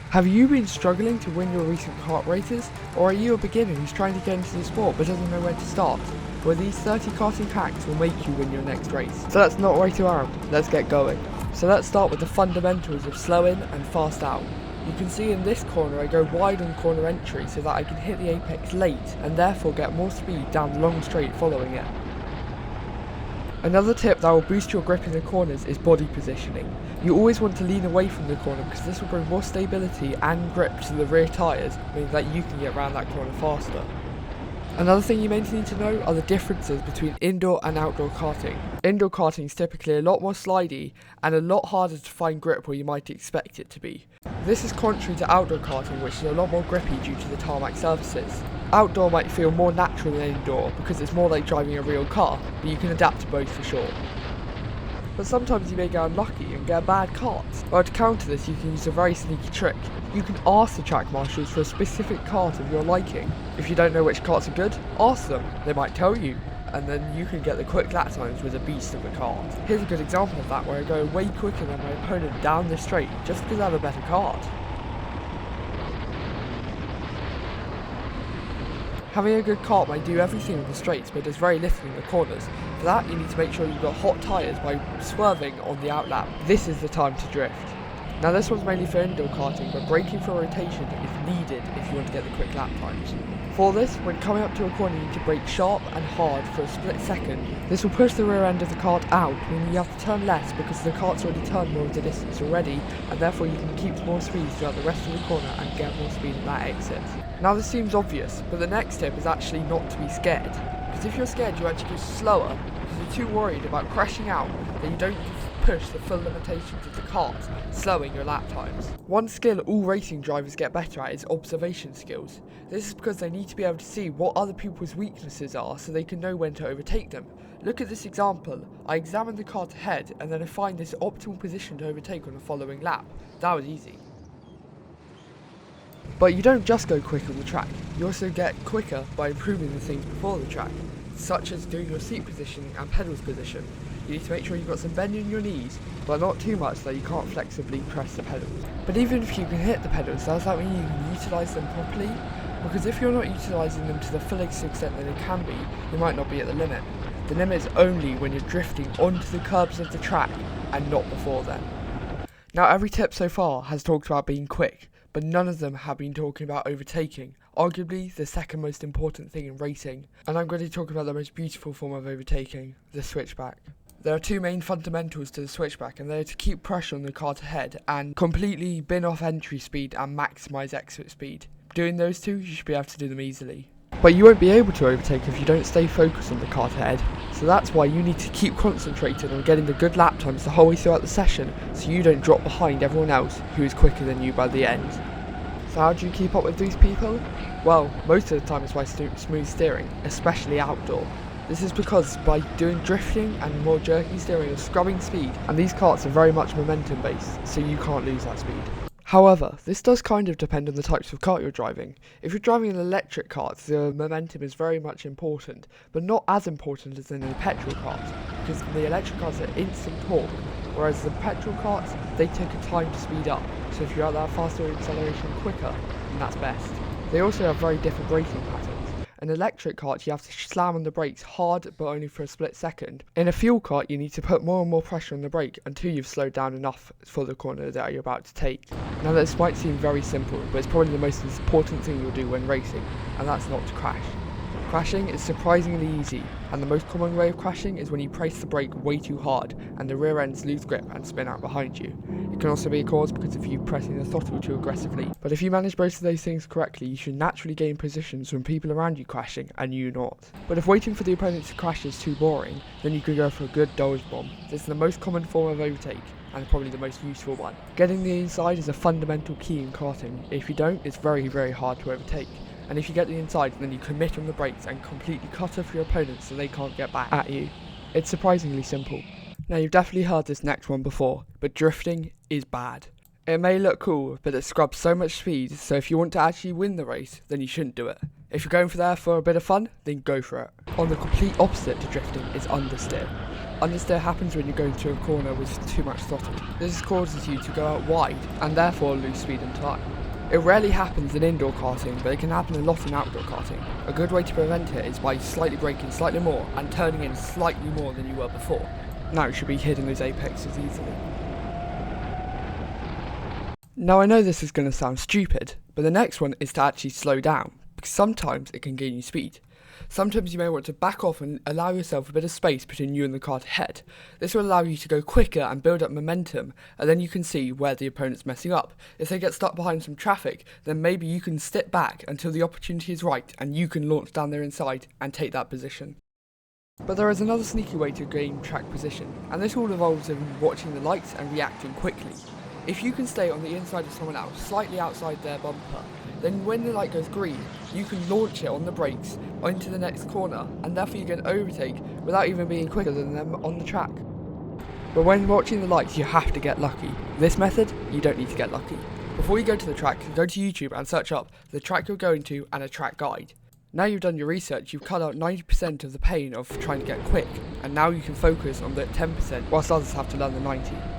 Have you been struggling to win your recent kart races, or are you a beginner who's trying to get into the sport but doesn't know where to start? Well, these 30 karting hacks will make you win your next race. So let's not wait around, let's get going. So let's start with the fundamentals of slow in and fast out. You can see in this corner I go wide on corner entry so that I can hit the apex late and therefore get more speed down the long straight following it. Another tip that will boost your grip in the corners is body positioning. You always want to lean away from the corner because this will bring more stability and grip to the rear tyres, meaning that you can get around that corner faster. Another thing you may need to know are the differences between indoor and outdoor karting. Indoor karting is typically a lot more slidey and a lot harder to find grip where you might expect it to be. This is contrary to outdoor karting, which is a lot more grippy due to the tarmac surfaces. Outdoor might feel more natural than indoor because it's more like driving a real car, but you can adapt to both for sure. But sometimes you may get unlucky and get a bad kart. Well, to counter this you can use a very sneaky trick. You can ask the track marshals for a specific kart of your liking. If you don't know which karts are good, ask them, they might tell you, and then you can get the quick lap times with a beast of a kart. Here's a good example of that where I go way quicker than my opponent down the straight just because I have a better kart. Having a good kart might do everything on the straights but does very little in the corners. For that you need to make sure you've got hot tyres by swerving on the outlap. This is the time to drift. Now this one's mainly for indoor karting, but braking for rotation is needed if you want to get the quick lap times. For this, when coming up to a corner you need to brake sharp and hard for a split second. This will push the rear end of the kart out, meaning you have to turn less because the kart's already turned more of the distance already, and therefore you can keep more speed throughout the rest of the corner and get more speed in that exit. Now this seems obvious, but the next tip is actually not to be scared. Because if you're scared you actually go slower, because you're too worried about crashing out that you don't push the full limitations of the kart, slowing your lap times. One skill all racing drivers get better at is observation skills. This is because they need to be able to see what other people's weaknesses are so they can know when to overtake them. Look at this example. I examine the kart ahead and then I find this optimal position to overtake on the following lap. That was easy. But you don't just go quick on the track, you also get quicker by improving the things before the track, such as doing your seat positioning and pedals position. You need to make sure you've got some bend in your knees, but not too much that you can't flexibly press the pedals. But even if you can hit the pedals, does that mean you can utilise them properly? Because if you're not utilising them to the full extent that they can be, you might not be at the limit. The limit is only when you're drifting onto the curbs of the track, and not before then. Now every tip so far has talked about being quick, but none of them have been talking about overtaking, arguably the second most important thing in racing. And I'm going to talk about the most beautiful form of overtaking, the switchback. There are two main fundamentals to the switchback, and they are to keep pressure on the kart ahead and completely bin off entry speed and maximise exit speed. Doing those two, you should be able to do them easily. But you won't be able to overtake if you don't stay focused on the kart ahead, so that's why you need to keep concentrated on getting the good lap times the whole way throughout the session, so you don't drop behind everyone else who is quicker than you by the end. So how do you keep up with these people? Well, most of the time it's by smooth steering, especially outdoor. This is because by doing drifting and more jerky steering or scrubbing speed, and these karts are very much momentum based, so you can't lose that speed. However, this does kind of depend on the types of kart you're driving. If you're driving an electric kart, the momentum is very much important, but not as important as in a petrol kart, because the electric karts are instant torque, whereas the petrol karts, they take a time to speed up, so if you're at that faster acceleration quicker, then that's best. They also have very different braking patterns. An electric kart, you have to slam on the brakes hard, but only for a split second. In a fuel kart, you need to put more and more pressure on the brake until you've slowed down enough for the corner that you're about to take. Now this might seem very simple, but it's probably the most important thing you'll do when racing, and that's not to crash. Crashing is surprisingly easy, and the most common way of crashing is when you press the brake way too hard and the rear ends lose grip and spin out behind you. It can also be a cause because of you pressing the throttle too aggressively. But if you manage both of those things correctly, you should naturally gain positions from people around you crashing and you not. But if waiting for the opponent to crash is too boring, then you can go for a good dodge bomb. This is the most common form of overtake, and probably the most useful one. Getting the inside is a fundamental key in karting. If you don't, it's very, very hard to overtake. And if you get the inside, then you commit on the brakes and completely cut off your opponent so they can't get back at you. It's surprisingly simple. Now you've definitely heard this next one before, but drifting is bad. It may look cool, but it scrubs so much speed, so if you want to actually win the race, then you shouldn't do it. If you're going for a bit of fun, then go for it. On the complete opposite to drifting is understeer. Understeer happens when you're going through a corner with too much throttle. This causes you to go out wide and therefore lose speed and time. It rarely happens in indoor karting, but it can happen a lot in outdoor karting. A good way to prevent it is by slightly braking slightly more and turning in slightly more than you were before. Now you should be hitting those apexes easily. Now I know this is going to sound stupid, but the next one is to actually slow down, because sometimes it can gain you speed. Sometimes you may want to back off and allow yourself a bit of space between you and the car ahead. This will allow you to go quicker and build up momentum, and then you can see where the opponent's messing up. If they get stuck behind some traffic, then maybe you can step back until the opportunity is right and you can launch down their inside and take that position. But there is another sneaky way to gain track position, and this all involves in watching the lights and reacting quickly. If you can stay on the inside of someone else, slightly outside their bumper, then when the light goes green, you can launch it on the brakes into the next corner, and therefore you can overtake without even being quicker than them on the track. But when watching the lights, you have to get lucky. This method, you don't need to get lucky. Before you go to the track, go to YouTube and search up the track you're going to and a track guide. Now you've done your research, you've cut out 90% of the pain of trying to get quick, and now you can focus on the 10% whilst others have to learn the 90%.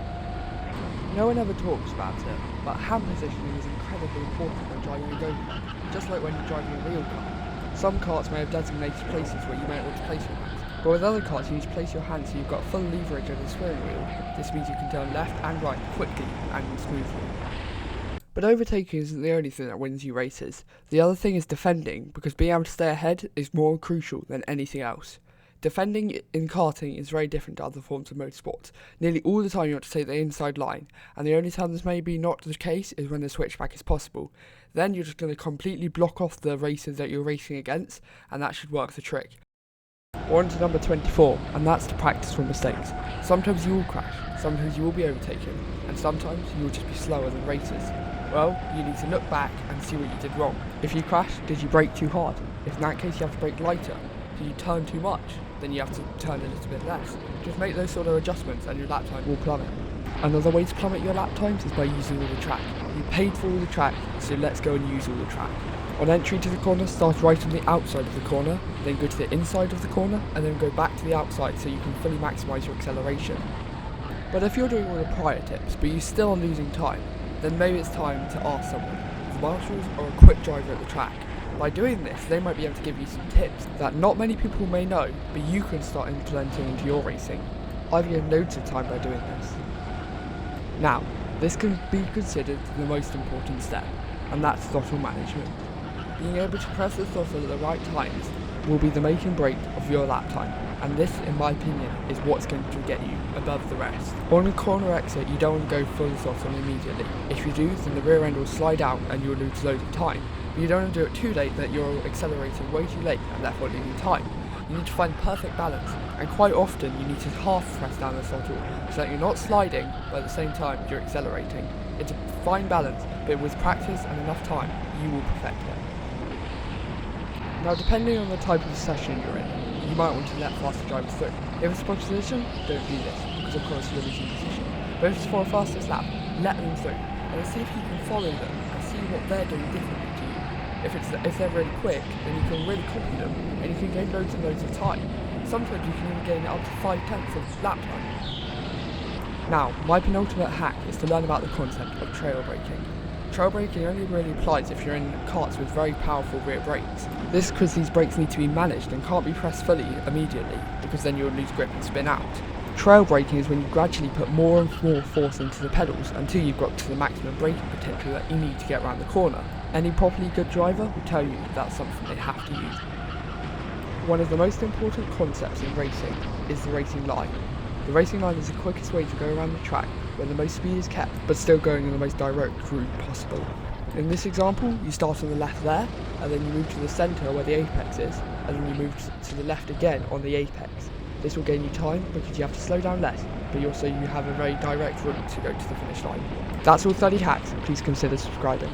No one ever talks about it, but hand positioning is incredibly important when driving a go-kart, just like when you're driving a real car. Some karts may have designated places where you might want to place your hands, but with other karts you need to place your hands so you've got full leverage over the steering wheel. This means you can turn left and right quickly and smoothly. But overtaking isn't the only thing that wins you races. The other thing is defending, because being able to stay ahead is more crucial than anything else. Defending in karting is very different to other forms of motorsport. Nearly all the time you want to take the inside line, and the only time this may be not the case is when the switchback is possible. Then you're just going to completely block off the racers that you're racing against, and that should work the trick. We're on to number 24, and that's to practice from mistakes. Sometimes you will crash, sometimes you will be overtaken, and sometimes you will just be slower than racers. Well, you need to look back and see what you did wrong. If you crash, did you brake too hard? If in that case you have to brake lighter. Did you turn too much? Then you have to turn a little bit less. Just make those sort of adjustments and your lap time will plummet. Another way to plummet your lap times is by using all the track. You paid for all the track, so let's go and use all the track. On entry to the corner, start right on the outside of the corner, then go to the inside of the corner, and then go back to the outside so you can fully maximise your acceleration. But if you're doing all the prior tips, but you still are losing time, then maybe it's time to ask someone, the marshals or a quick driver at the track. By doing this, they might be able to give you some tips that not many people may know, but you can start implementing into your racing. I've gained loads of time by doing this. Now, this can be considered the most important step, and that's throttle management. Being able to press the throttle at the right times will be the make and break of your lap time, and this, in my opinion, is what's going to get you above the rest. On a corner exit, you don't want to go full throttle immediately. If you do, then the rear end will slide out and you'll lose loads of time. But you don't want to do it too late that you're accelerating way too late and therefore losing time. You need to find perfect balance, and quite often you need to half press down the throttle so that you're not sliding, but at the same time you're accelerating. It's a fine balance, but with practice and enough time, you will perfect it. Now, depending on the type of session you're in, you might want to let faster drivers through. If it's for position, don't do this, because of course you're losing position. But if it's for a fastest lap, let them through, and see if you can follow them and see what they're doing differently to you. If they're really quick, then you can really copy them, and you can gain loads and loads of time. Sometimes you can even gain up to 5/10 of lap time. Now, my penultimate hack is to learn about the concept of trail braking. Trail braking only really applies if you're in karts with very powerful rear brakes. This is because these brakes need to be managed and can't be pressed fully immediately, because then you'll lose grip and spin out. Trail braking is when you gradually put more and more force into the pedals until you've got to the maximum braking potential that you need to get around the corner. Any properly good driver will tell you that's something they have to use. One of the most important concepts in racing is the racing line. The racing line is the quickest way to go around the track where the most speed is kept but still going in the most direct route possible. In this example, you start on the left there, and then you move to the centre where the apex is, and then you move to the left again on the apex. This will gain you time because you have to slow down less, but also you have a very direct route to go to the finish line. That's all 30 hacks, please consider subscribing.